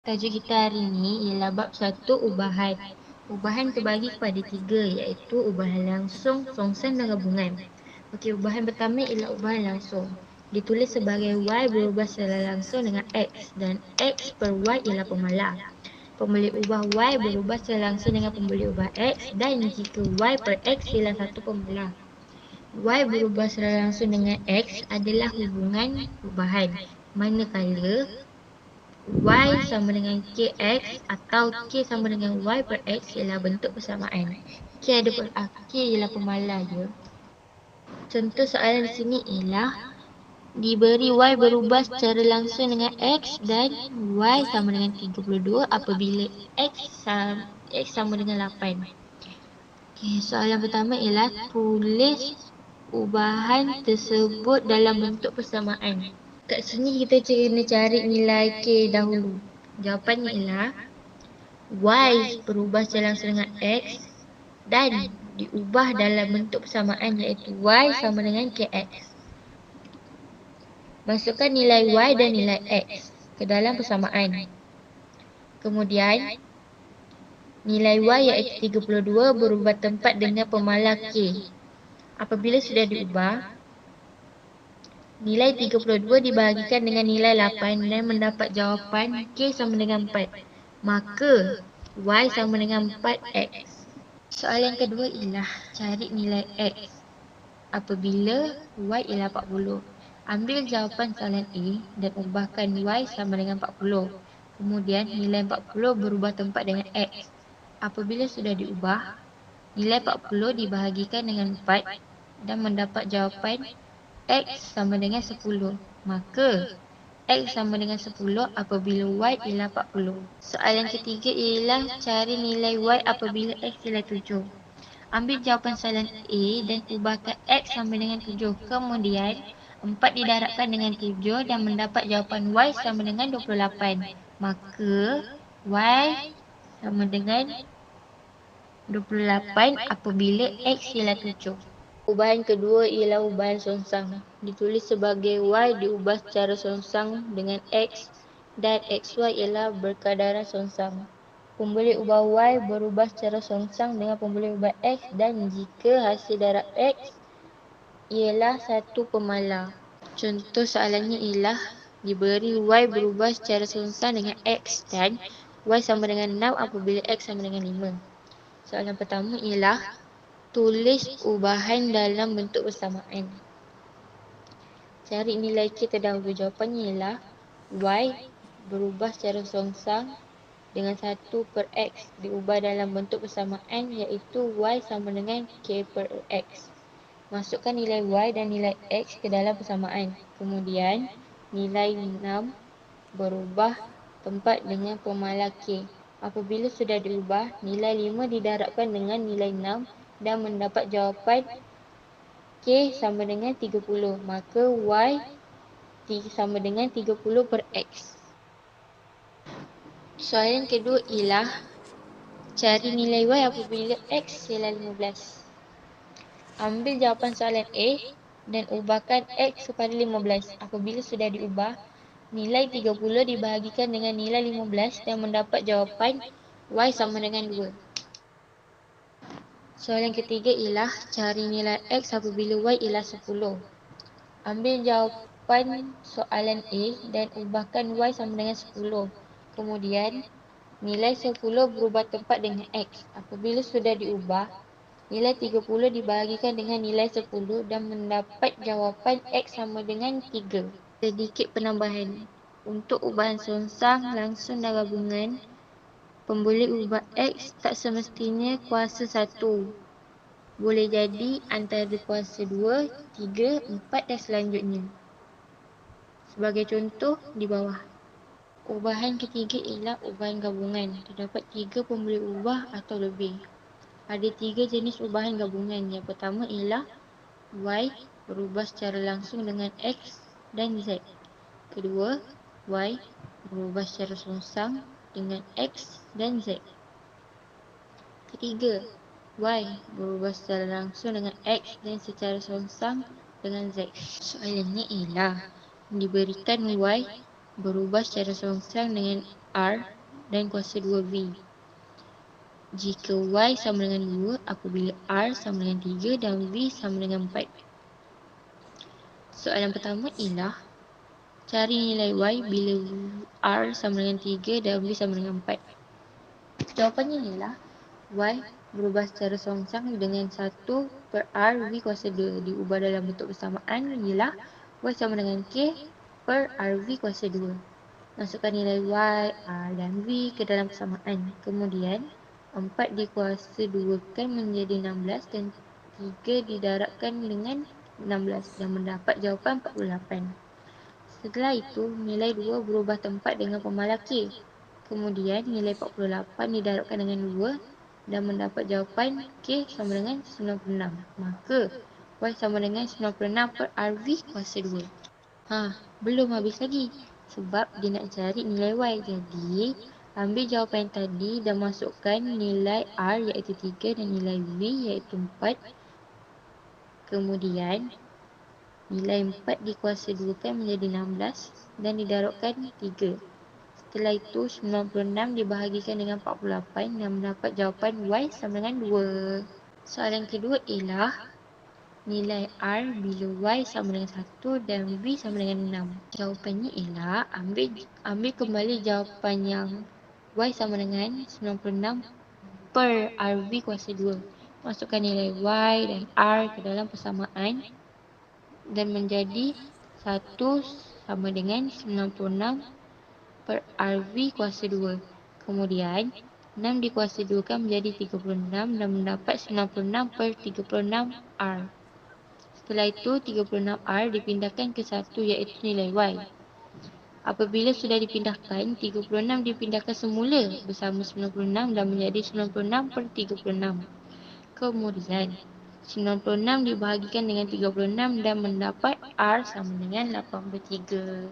Tajuk kita hari ini ialah bab 1 ubahan. Ubahan terbagi kepada 3 iaitu ubahan langsung, songsan dan gabungan. Okey, ubahan pertama ialah ubahan langsung. Ditulis sebagai Y berubah secara langsung dengan X dan X per Y ialah pemalar. Pembuli ubah Y berubah secara langsung dengan pembuli ubah X dan jika Y per X ialah satu pemalar. Y berubah secara langsung dengan X adalah hubungan ubahan. Manakala Y sama dengan KX atau K sama dengan Y per X ialah bentuk persamaan. K ialah pemalar je. Contoh soalan di sini ialah diberi Y berubah secara langsung dengan X dan Y sama dengan 32 apabila X sama dengan 8. Okay, soalan pertama ialah tulis ubahan tersebut dalam bentuk persamaan. Kat sini kita kena cari nilai K dahulu. Jawapannya ialah Y berubah secara langsung dengan X dan diubah dalam bentuk persamaan iaitu Y sama dengan KX. Masukkan nilai Y dan nilai X ke dalam persamaan. Kemudian, nilai Y iaitu 32 berubah tempat dengan pemalar K. Apabila sudah diubah, nilai 32 dibahagikan dengan nilai 8 dan mendapat jawapan K sama dengan 4. Maka, Y sama dengan 4X. Soalan kedua ialah cari nilai X apabila Y ialah 40. Ambil jawapan soalan A dan ubahkan Y sama dengan 40. Kemudian, nilai 40 berubah tempat dengan X. Apabila sudah diubah, nilai 40 dibahagikan dengan 4 dan mendapat jawapan X sama dengan 10. Maka, X sama dengan 10 apabila Y ialah 40. Soalan ketiga ialah cari nilai Y apabila X ialah 7. Ambil jawapan soalan A dan ubahkan X sama dengan 7. Kemudian, 4 didarabkan dengan 7 dan mendapat jawapan Y sama dengan 28. Maka, Y sama dengan 28 apabila X ialah 7. Ubahan kedua ialah ubahan songsang. Ditulis sebagai Y diubah secara songsang dengan X dan XY ialah berkadaran songsang. Pembuli ubah Y berubah secara songsang dengan pembuli ubah X dan jika hasil darab X ialah satu pemalar. Contoh soalannya ialah diberi Y berubah secara songsang dengan X dan Y sama dengan 6 apabila X sama dengan 5. Soalan pertama ialah tulis ubahan dalam bentuk persamaan. Cari nilai K terdahulu. Jawapannya ialah Y berubah secara songsang dengan 1 per X diubah dalam bentuk persamaan iaitu Y sama dengan K per X. Masukkan nilai Y dan nilai X ke dalam persamaan. Kemudian, nilai 6 berubah tempat dengan pemalar K. Apabila sudah diubah, nilai 5 didarabkan dengan nilai 6 dan mendapat jawapan K sama dengan 30. Maka Y sama dengan 30 per X. Soalan kedua ialah cari nilai Y apabila X ialah 15. Ambil jawapan soalan A dan ubahkan X kepada 15. Apabila sudah diubah, nilai 30 dibahagikan dengan nilai 15 dan mendapat jawapan Y sama dengan 2. Soalan ketiga ialah cari nilai X apabila Y ialah 10. Ambil jawapan soalan A dan ubahkan Y sama dengan 10. Kemudian, nilai 10 berubah tempat dengan X. Apabila sudah diubah, nilai 30 dibahagikan dengan nilai 10 dan mendapat jawapan X sama dengan 3. Sedikit penambahan. Untuk ubahan songsang, langsung dan gabungan, pembuli ubah X tak semestinya kuasa 1. Boleh jadi antara kuasa 2, 3, 4 dan selanjutnya. Sebagai contoh di bawah. Ubahan ketiga ialah ubahan gabungan. Terdapat 3 pembuli ubah atau lebih. Ada 3 jenis ubahan gabungan. Yang pertama ialah Y berubah secara langsung dengan X dan Z. Kedua, Y berubah secara songsang dengan X dan Z. Ketiga, Y berubah secara langsung dengan X dan secara songsang dengan Z. Soalannya ialah diberikan Y berubah secara songsang dengan R dan kuasa 2V. Jika Y sama dengan 2 apabila R sama dengan 3 dan V sama dengan 4. Soalan pertama ialah cari nilai Y bila R sama dengan 3 dan V sama dengan 4. Jawapannya ialah Y berubah secara songsang dengan 1 per R V kuasa 2 diubah dalam bentuk bersamaan ialah Y sama dengan K per R V kuasa 2. Masukkan nilai Y, R dan V ke dalam persamaan. Kemudian 4 dikuasa 2kan menjadi 16 dan 3 didarabkan dengan 16 dan mendapat jawapan 48. Setelah itu, nilai 2 berubah tempat dengan pemalas K. Kemudian, nilai 48 didarabkan dengan 2 dan mendapat jawapan K sama dengan 96. Maka, Y sama dengan 96 per RV kuasa 2. Belum habis lagi. Sebab dia nak cari nilai Y. Jadi, ambil jawapan tadi dan masukkan nilai R iaitu 3 dan nilai V iaitu 4. Kemudian, nilai 4 dikuasa 2kan menjadi 16 dan didarabkan 3. Setelah itu, 96 dibahagikan dengan 48 dan mendapat jawapan Y sama dengan 2. Soalan kedua ialah nilai R bila Y sama dengan 1 dan V sama dengan 6. Jawapannya ialah ambil kembali jawapan yang Y sama dengan 96 per RV kuasa 2. Masukkan nilai Y dan R ke dalam persamaan dan menjadi 1 sama dengan 96 per RV kuasa 2. Kemudian, 6 dikuasa 2 kan menjadi 36 dan mendapat 96 per 36 R. Setelah itu, 36R dipindahkan ke 1 iaitu nilai Y. Apabila sudah dipindahkan, 36 dipindahkan semula bersama 96 dan menjadi 96 per 36. Kemudian, 96 dibahagikan dengan 36 dan mendapat R sama dengan 83.